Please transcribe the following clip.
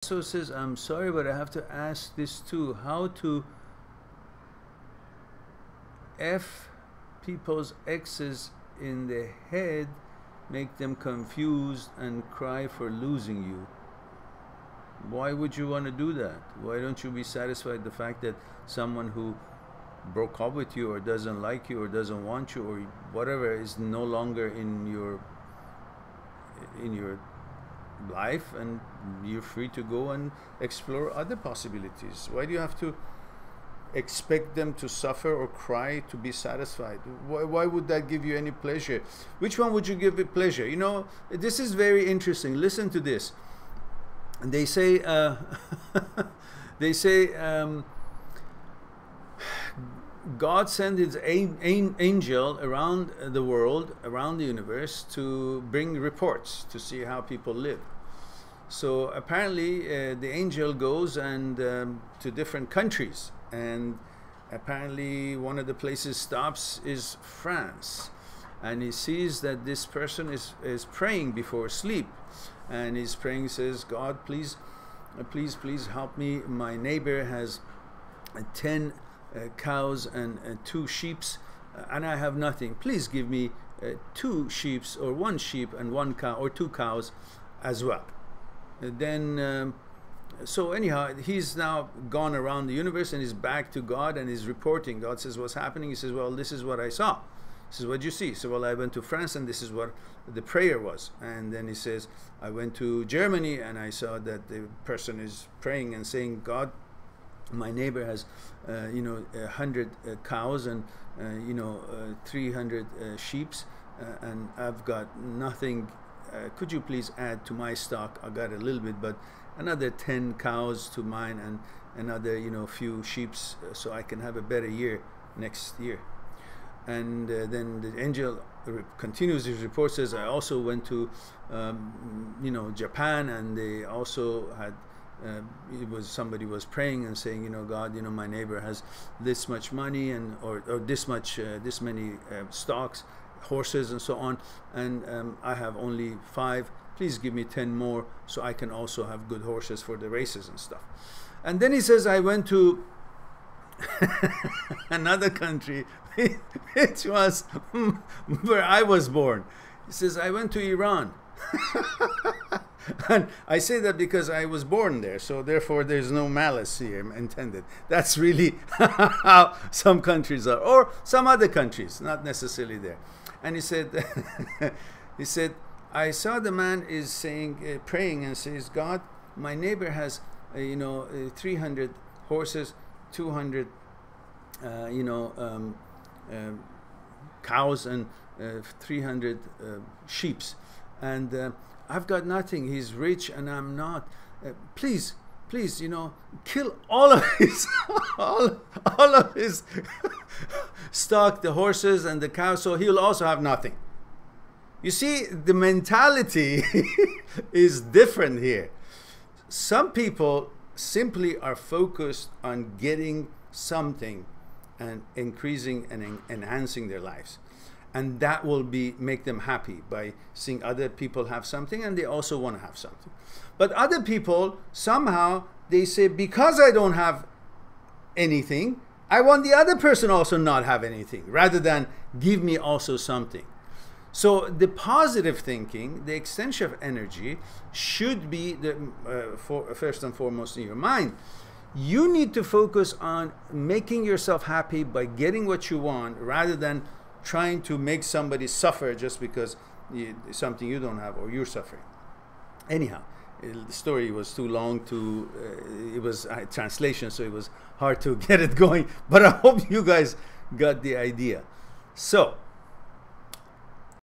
So says, I'm sorry, but I have to ask this too. How to F people's exes in the head, make them confused and cry for losing you? Why would you want to do that? Why don't you be satisfied with the fact that someone who broke up with you or doesn't like you or doesn't want you or whatever is no longer in your life, and you're free to go and explore other possibilities? Why do you have to expect them to suffer or cry to be satisfied? Why would that give you any pleasure? Which one would you give it pleasure? You know, this is very interesting. Listen to this. And they say God sent his angel around the world, around the universe, to bring reports to see how people live. So apparently the angel goes and to different countries, and apparently one of the places stops is France, and he sees that this person is praying before sleep, and he's praying, says, God, please help me. My neighbor has 10 cows and 2 sheep, and I have nothing. Please give me 2 sheep, or 1 sheep and 1 cow, or 2 cows as well. Then so anyhow, he's now gone around the universe and he's back to God and he's reporting. God says, what's happening? He says, well, this is what I saw. He says, what did you see? He said, well, I went to France and this is what the prayer was. And then he says, I went to Germany and I saw that the person is praying and saying, God, my neighbor has 100 cows and 300 sheep, and I've got nothing. Could you please add to my stock? I got a little bit, but another 10 cows to mine and another few sheep, so I can have a better year next year. And then the angel continues his report, says, I also went to Japan, and they also had somebody was praying and saying, God, my neighbor has this much money and or this many stocks, horses and so on, and I have only 5. Please give me 10 more so I can also have good horses for the races and stuff. And then he says, I went to another country, which was where I was born. He says, I went to Iran. And I say that because I was born there, so therefore there's no malice here intended. That's really how some countries are, or some other countries, not necessarily there. And he said, I saw the man is saying, praying and says, God, my neighbor has 300 horses, 200 cows, and 300 sheep, and I've got nothing. He's rich and I'm not. Please, kill all of his all of his stock, the horses and the cows, so he'll also have nothing. You see, the mentality is different here. Some people simply are focused on getting something and increasing and enhancing their lives. And that will make them happy by seeing other people have something, and they also want to have something. But other people, somehow, they say, because I don't have anything, I want the other person also not have anything, rather than give me also something. So the positive thinking, the extension of energy, should be first and foremost in your mind. You need to focus on making yourself happy by getting what you want, rather than trying to make somebody suffer just because something you don't have or you're suffering. Anyhow, the story was too long to, it was a translation, so it was hard to get it going, but I hope you guys got the idea. So